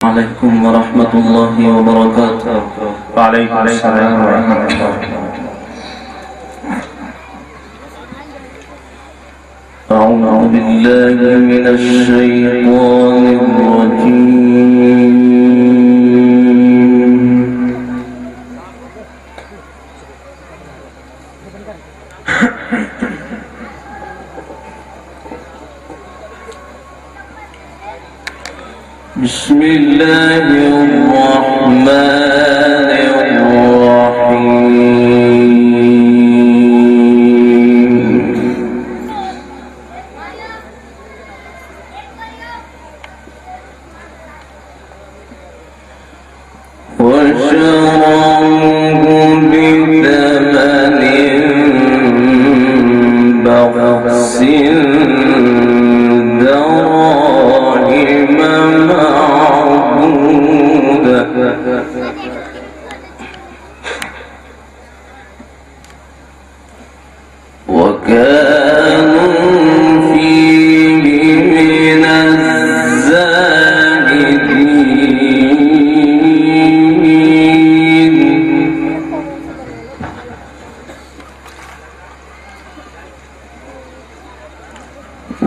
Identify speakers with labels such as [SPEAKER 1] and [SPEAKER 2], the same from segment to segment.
[SPEAKER 1] عليكم ورحمة الله وبركاته.
[SPEAKER 2] وعليكم السلام ورحمة الله.
[SPEAKER 1] أعوذ بالله من الشيطان الرجيم. بسم الله الرحمن الرحيم. وشروه بثمن بخس وكانوا فيه من الزاهدين.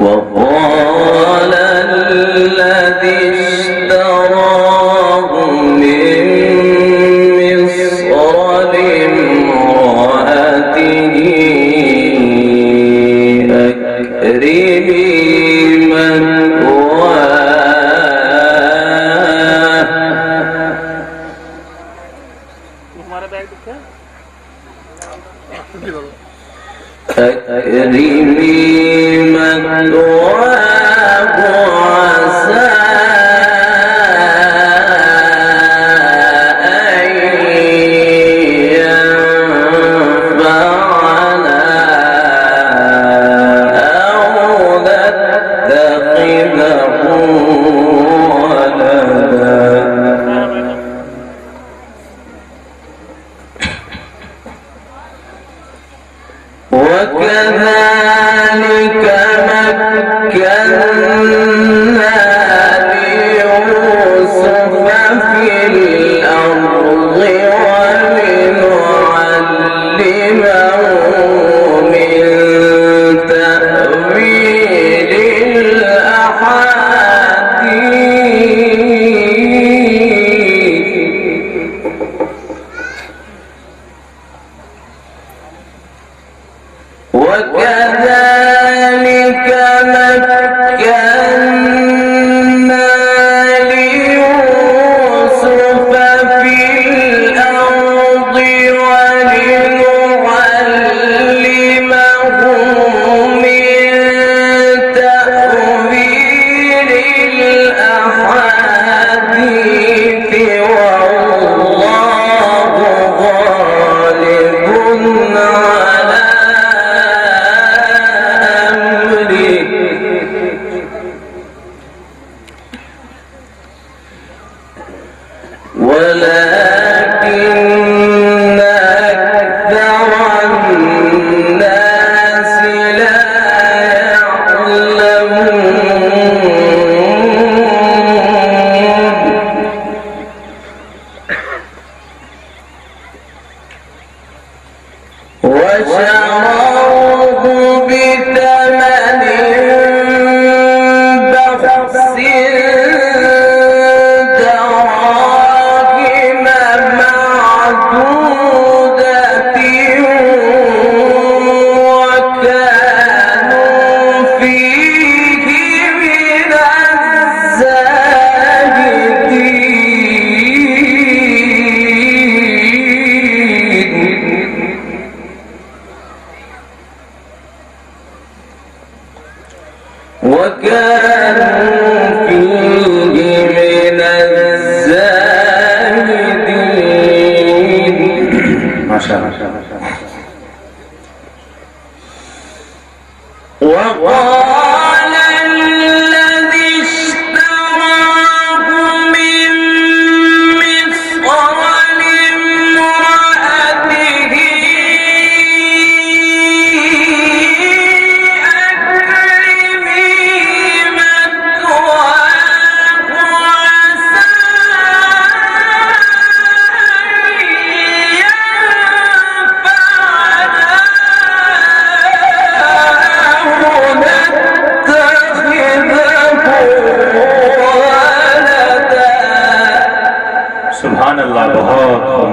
[SPEAKER 1] وقال الذي اشتراه من مصر لامرأته أكرمي مثواه عسى أن ينفعنا أو نتخذه ولدا. وكذلك مكنا ليوسف في الأرض ولنعلمه من تأويل الأحاديث. وكذلك مكنا ليوسف في الأرض ولنعلمه من تأويل الأحاديث. والله غالب على ولكن أكثر الناس لا يعلمون. وشروه بثمن بخس وكانوا فيه من الزاهدين.
[SPEAKER 2] ما شاء الله.
[SPEAKER 1] وقال الذي اشتراه من مصر لامرأته أكرمي مثواه عسى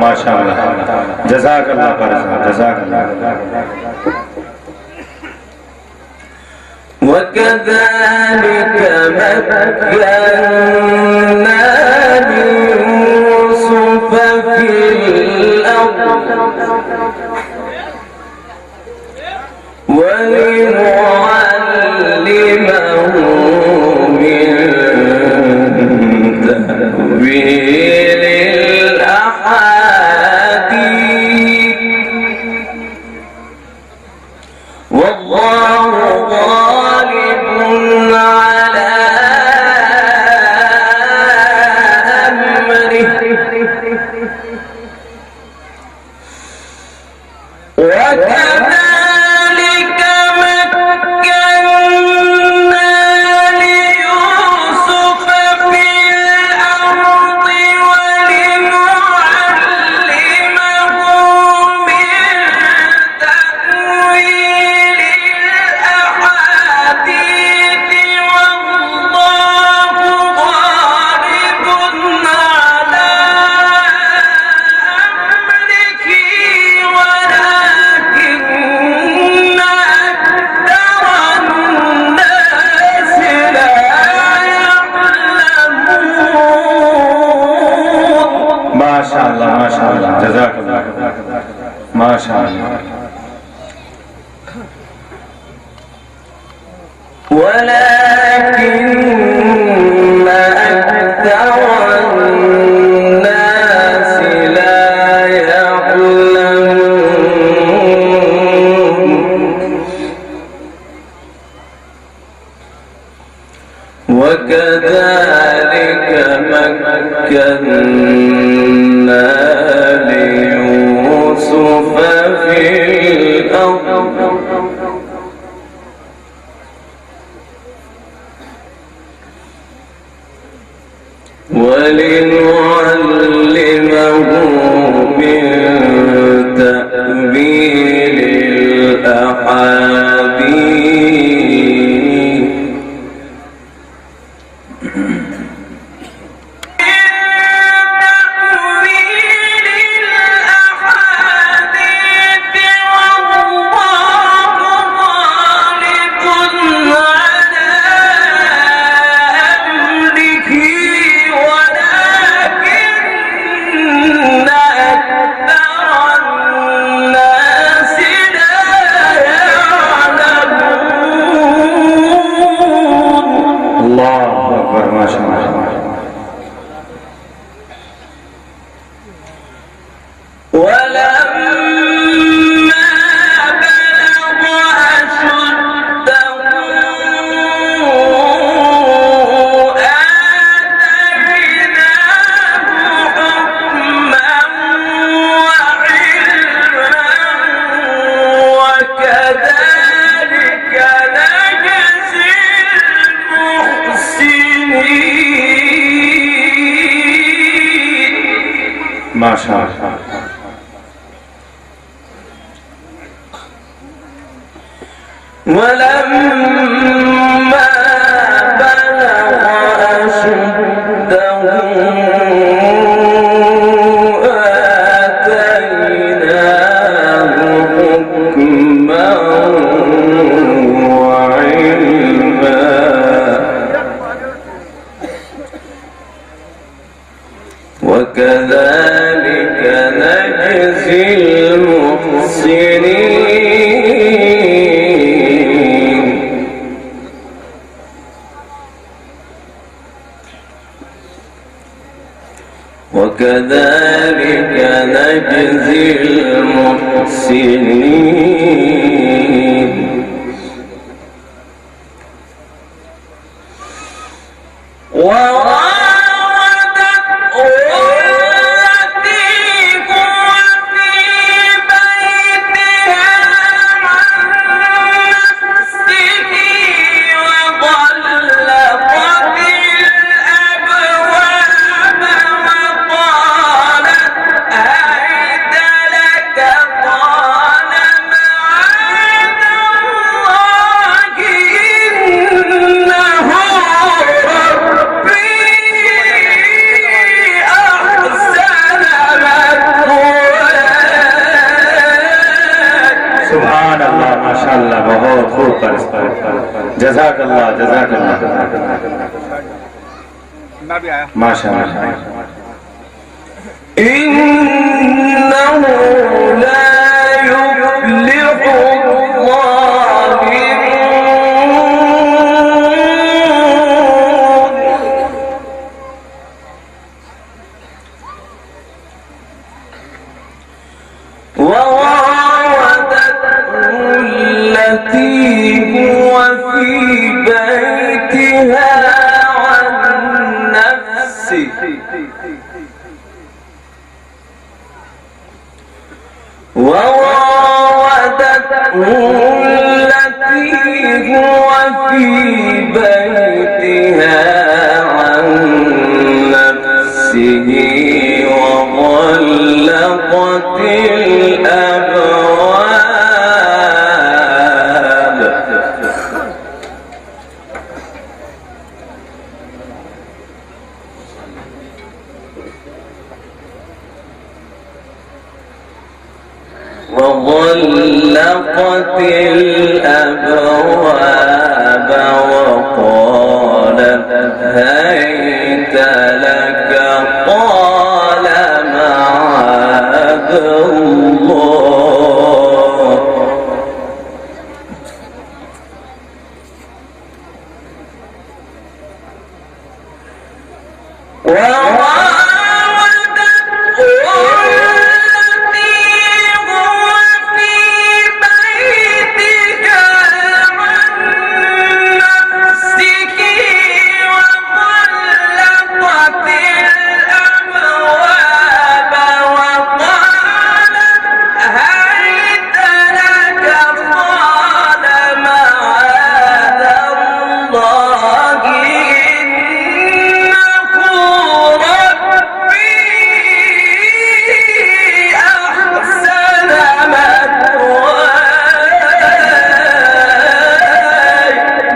[SPEAKER 2] माशाअल्लाह जज़ाकल्लाह जज़ाकल्लाह
[SPEAKER 1] وكذلك مكنا ليوسف في الأرض ولنعلمه من تأويل الأحاديث والله غالب على أمره وكذلك مكنا ليوسف في الأرض ولنعلمه من تأويل الأحاديث والله غالب على أمره ولكن أكثر الناس لا يعلمون
[SPEAKER 2] माशाअल्लाह माशाअल्लाह जज़ाकल्लाह माशाअल्लाह
[SPEAKER 1] ولكن أكثر الناس لا يعلمون وكذلك مكنا ليوسف في الأرض ولنعلمه من تأويل الأحاديث
[SPEAKER 2] माशाअल्लाह
[SPEAKER 1] ولما بلغ أشده آتيناه حكما وعلما وكذلك نجزي المحسنين وكذلك نجزي المحسنين قال
[SPEAKER 2] बहुत खूब परिश्रम जज़ाकल्लाह जज़ाकल्लाह माशाअल्लाह
[SPEAKER 1] इन्नहु ला युफ्लिहु وراودته التي هو في بيتها عن نفسه وغلقت الأبواب وقالت هيت لك قال معاذ الله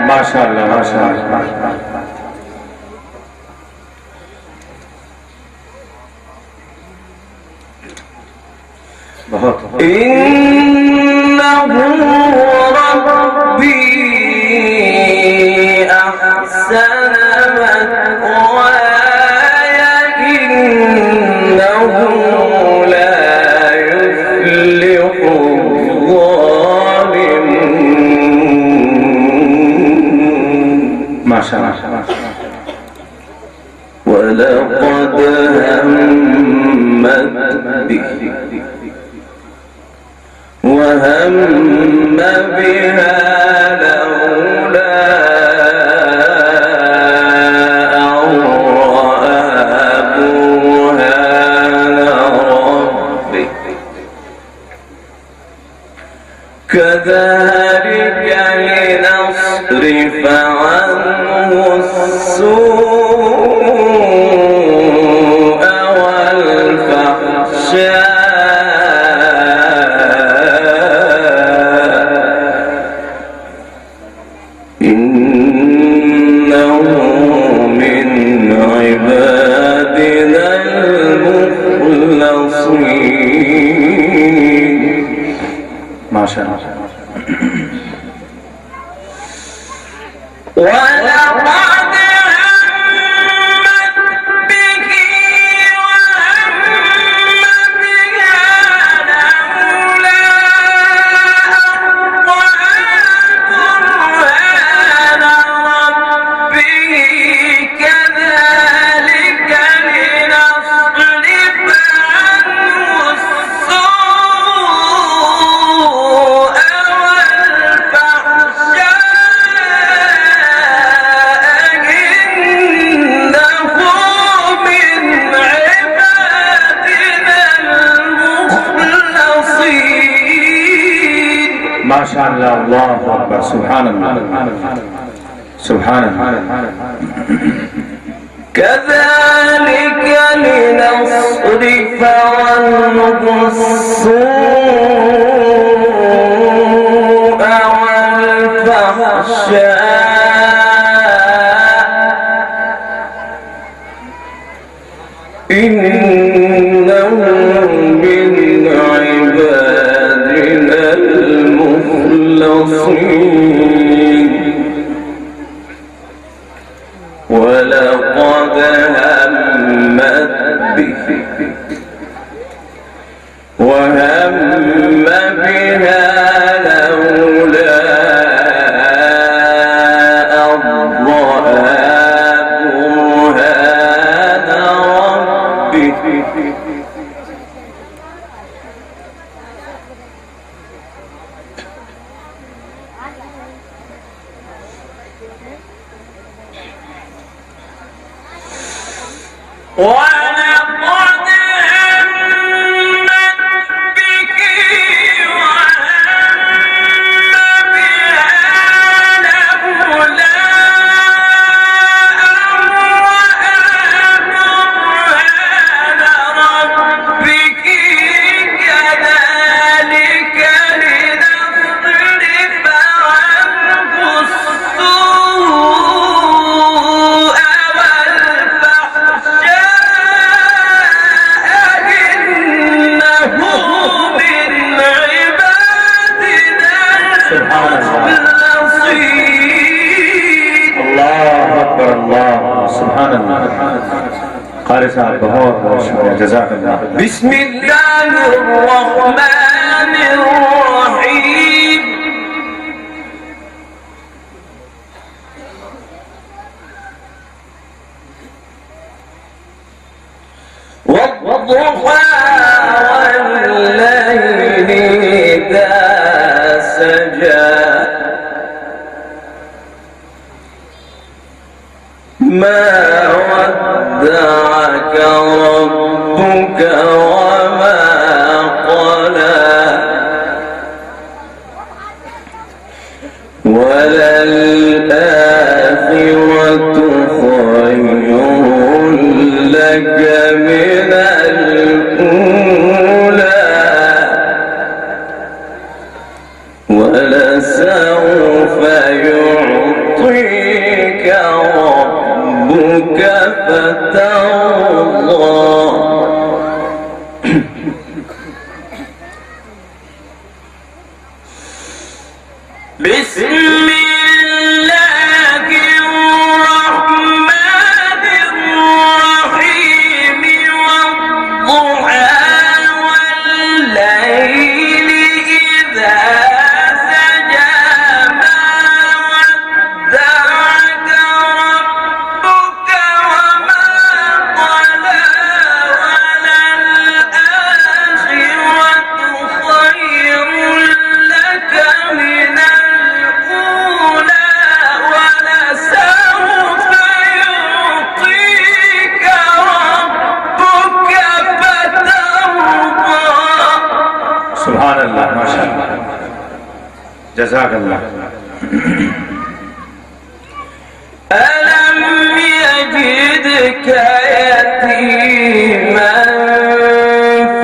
[SPEAKER 2] माशाअल्लाह माशाअल्लाह बहुत
[SPEAKER 1] इन्नहु रब्बी अहसन मथवाय इन्नहु ला युफ्लिहु ولقد همت به وهم بها لولا أن رأى برهان ربه كذلك لنصرف عنه السوء والفحشاء إنه من عبادنا المخلصين
[SPEAKER 2] ما شاء الله
[SPEAKER 1] ولقد
[SPEAKER 2] ما شاء الله الله أكبر سبحان الله سبحان الله
[SPEAKER 1] كذلك لنصرف عنه السوء والفحشاء إنه من عبادنا المخلصين ولقد همت به وهم بها لولا أن رأى برهان ربه ولقد همت به وهم بها لولا أن رأى برهان ربه كذلك لنصرف عنه السوء
[SPEAKER 2] قارئ صاحب بہت شکریہ جزاک اللہ
[SPEAKER 1] بسم الله الرحمن الرحيم والضحى والليل إذا سجى ما ودعك ربك وما قلى وللآخرة خير لك من الأولى ولسوف يعطيك ربك فترضى بسم الله الرحمن الرحيم والضحى والليل إذا سجى ما ودعك ربك وما قلى وللآخرة خير لك من الأولى ولسوف يعطيك ربك فترضى
[SPEAKER 2] سبحان اللہ ماشاء اللہ جزاک اللہ
[SPEAKER 1] ألم يجدك يتيما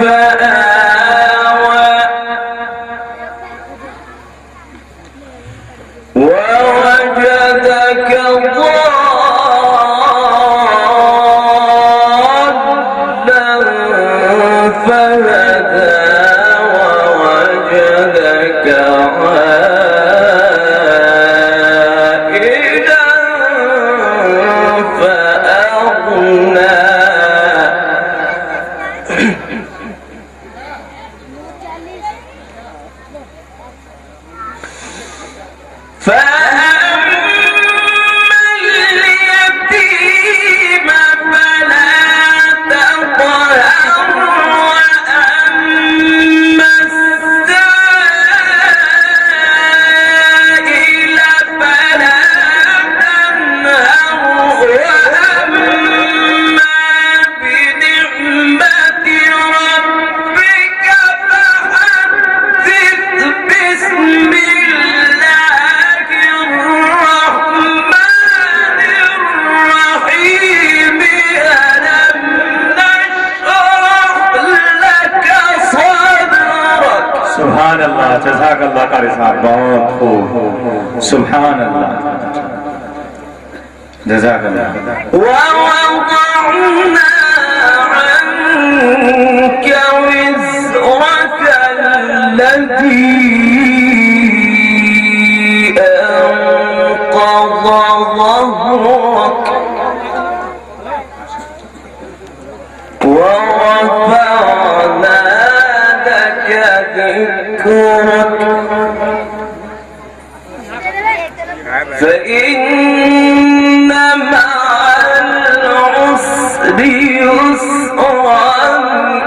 [SPEAKER 1] فآوى ووجدك ضالا فهدى ووجدك عائلا فأغنى فأما اليتيم فلا تقهر وأما السائل فلا تنهر وأما بنعمة ربك فحدث بسم الله الرحمن الرحيم ألم نشرح لك صدرك
[SPEAKER 2] سبحان اللہ جزاک اللہ قاری صاحب بہت خوب سبحان اللہ جزاک اللہ
[SPEAKER 1] ووضعنا عنك وزرك الذي فإن مع العسر يسرا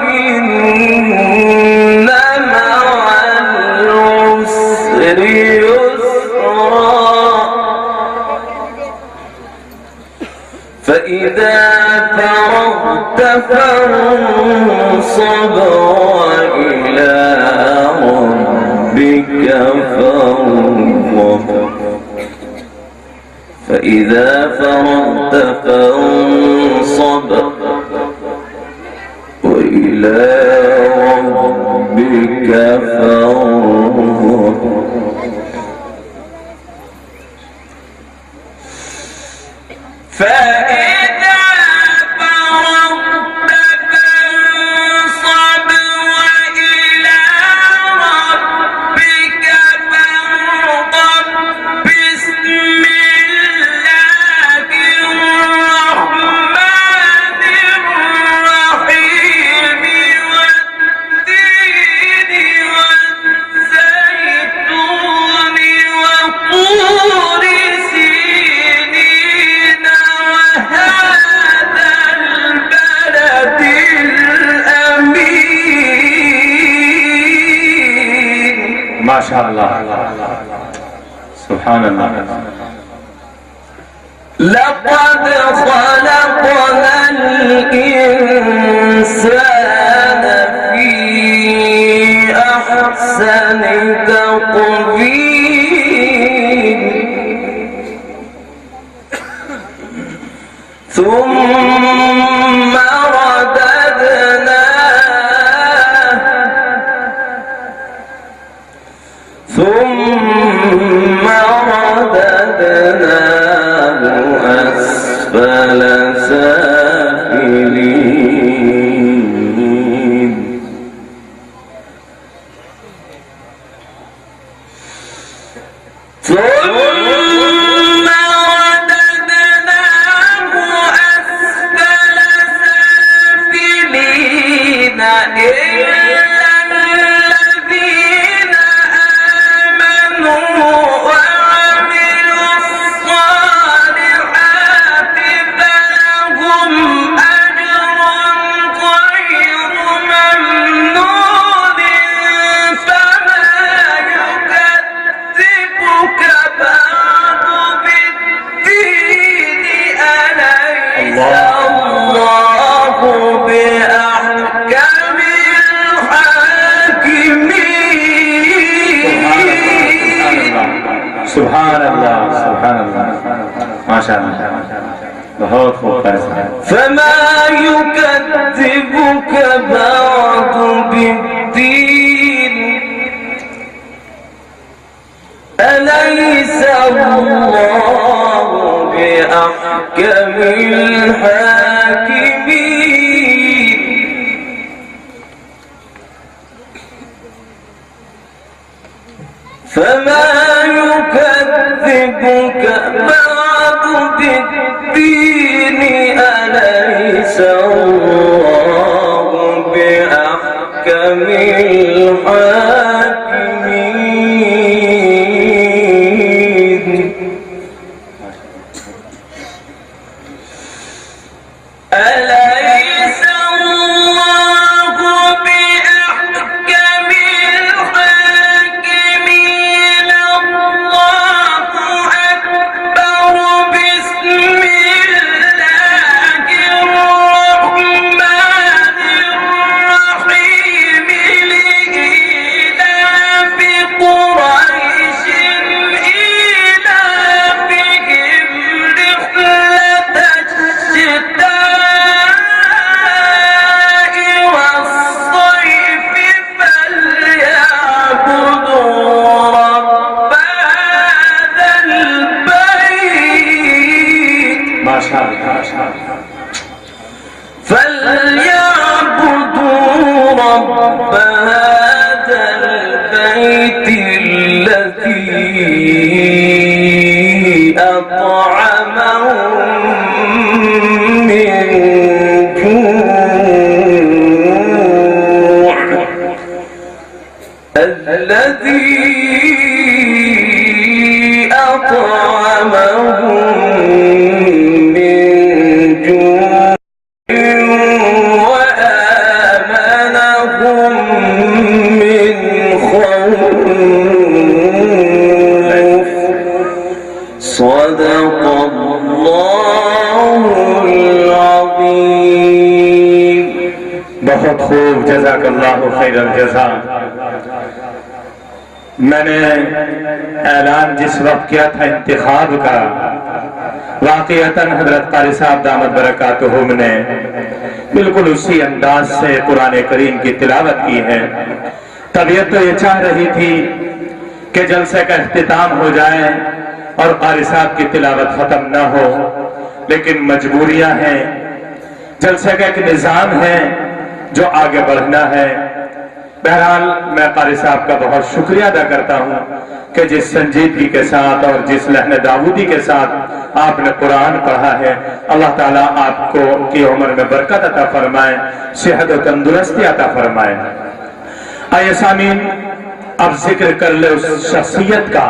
[SPEAKER 1] إن مع العسر يسرا فإذا فرغت فانصب وإلى ربك فارغب فإذا فرغت فانصب وإلى ربك فارغب فإذا فرغت فانصب وإلى ربك فارغب بسم الله الرحمن الرحيم والتين والزيتون وطور سينين وهذا البلد الأمين.
[SPEAKER 2] ما شاء الله، سبحان الله.
[SPEAKER 1] لقد خلقنا الإنسان في أحسن تقويم ثم رددناه أسفل سافلين ثم رددناه أسفل سافلين إلا الذين آمنوا وعملوا الصالحات فلهم أجر غير ممنون فما يكذبك بعد بالدين أليس الله بأحكم الحاكمين.
[SPEAKER 2] سبحان الله، سبحان الله، ما شاء الله، बहुत खूबसूरत है.
[SPEAKER 1] فما يكذبك بعد بالدين أليس الله بأحكم الحاكمين. فما يكذبك بعد بالدين أليس الله بأحكم الحاكمين. أليس الله بأحكم الحاكمين. الله أكبر. بسم الله الرحمن الرحيم لإيلاف قريش إيلافهم رحلة الشتاء والصيف فليعبدوا رب هذا البيت.
[SPEAKER 2] ما شاء الله، ما شاء الله.
[SPEAKER 1] فليعبدوا رب هذا البيت الذي أطعمهم من جوع الذي أطعمهم صدق اللہ العظیم۔
[SPEAKER 2] بہت خوب، جزاک اللہ خیر الجزا۔ میں نے اعلان جس وقت کیا تھا انتخاب کا، واقعتاً حضرت قاری صاحب دامت برکاتہم نے بالکل اسی انداز سے قرآن کریم کی تلاوت کی ہے۔ طبیعت تو یہ چاہ رہی تھی کہ جلسے کا اختتام ہو جائے اور قاری صاحب کی تلاوت ختم نہ ہو، لیکن مجبوریاں ہیں، جلسے کا ایک نظام ہے جو آگے بڑھنا ہے۔ بہرحال میں قاری صاحب کا بہت شکریہ ادا کرتا ہوں کہ جس سنجیدگی کے ساتھ اور جس لحن داؤدی کے ساتھ آپ نے قرآن پڑھا ہے، اللہ تعالیٰ آپ کو کی عمر میں برکت عطا فرمائے، صحت و تندرستی عطا فرمائے۔ آئیے سامعین، اب ذکر کر لے اس شخصیت کا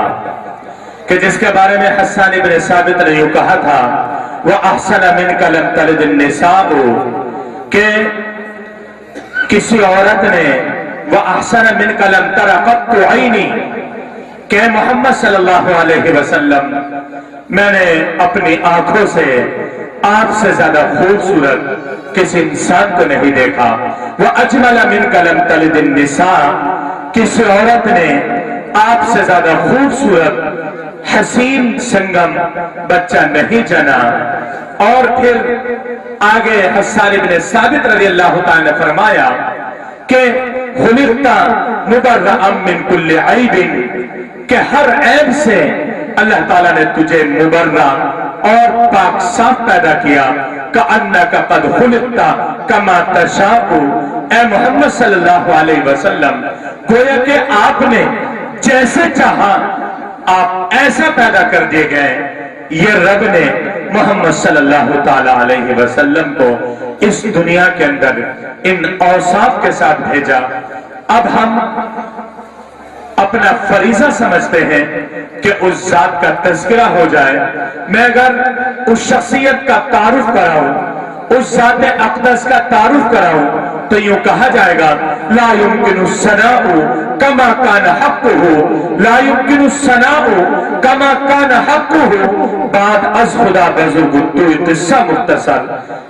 [SPEAKER 2] کہ جس کے بارے میں حسان ابن ثابت نے یوں کہا تھا، وَأَحْسَنَ مِنْكَ لَمْ تَلِدِ النِّسَاءُ، کہ کسی عورت نے وَأَحْسَنَ مِنْكَ لَمْ تَرَ قَطُّ عَيْنِي، کہ محمد صلی اللہ علیہ وسلم میں نے اپنی آنکھوں سے آپ سے زیادہ خوبصورت کسی انسان کو نہیں دیکھا۔ وَأَجْمَلَ مِنْكَ لَمْ تَلِدِ النِّسَاءُ، کسی عورت نے آپ سے زیادہ خوبصورت حسین سنگم بچہ نہیں جنا۔ اور پھر آگے حسان ابن ثابت رضی اللہ تعالیٰ نے فرمایا کہ خلقت مبرأ من کل عیب، کہ ہر عیب سے اللہ تعالیٰ نے تجھے مبرأ اور پاک صاف پیدا کیا۔ کأنک قد خلقت کما تشاء، اے محمد صلی اللہ علیہ وسلم گویا کہ آپ نے جیسے چاہا آپ ایسا پیدا کر دیے گئے۔ یہ رب نے محمد صلی اللہ تعالیٰ علیہ وسلم کو اس دنیا کے اندر ان اوصاف کے ساتھ بھیجا۔ اب ہم اپنا فریضہ سمجھتے ہیں کہ اس ذات کا تذکرہ ہو جائے۔ میں اگر اس شخصیت کا تعارف کراؤں، اس ذات اقدس کا تعارف کراؤں، تو یوں کہا جائے گا لا يمكن الثناء كما كان حقه، لا يمكن الثناء كما كان حقه، بعد از خدا بزرگ تو قصہ مختصر،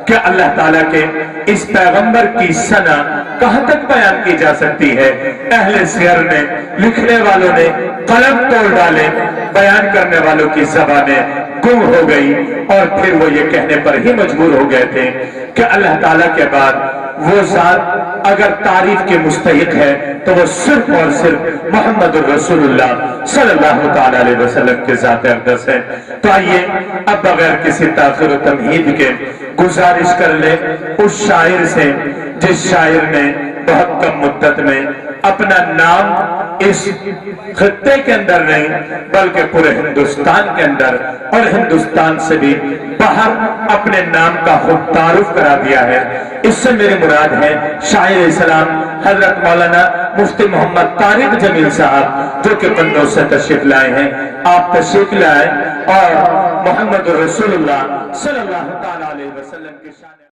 [SPEAKER 2] کہ اللہ تعالیٰ کے اس پیغمبر کی ثنا کہاں تک بیان کی جا سکتی ہے؟ اہل سیر نے، لکھنے والوں نے قلم توڑ ڈالے، بیان کرنے والوں کی زبانیں گم ہو گئی، اور پھر وہ یہ کہنے پر ہی مجبور ہو گئے تھے کہ اللہ تعالیٰ کے بعد وہ ذات اگر تعریف کے مستحق ہے تو وہ صرف اور صرف محمد الرسول اللہ صلی اللہ تعالیٰ علیہ وسلم کے ذات اقدس ہے۔ تو آئیے اب بغیر کسی تاخیر و تمہید کے گزارش کر لے اس شاعر سے جس شاعر نے بہت کم مدت میں اپنا نام اس خطے کے اندر نہیں بلکہ پورے ہندوستان کے اندر اور ہندوستان سے بھی باہر اپنے نام کا خود تعارف کرا دیا ہے۔ اس سے میری مراد ہے شاعر اسلام حضرت مولانا مفتی محمد طارق جمیل صاحب، جو کہ قندوز سے تشریف لائے ہیں۔ آپ تشریف لائے اور محمد رسول اللہ صلی اللہ تعالیٰ علیہ وسلم کے شان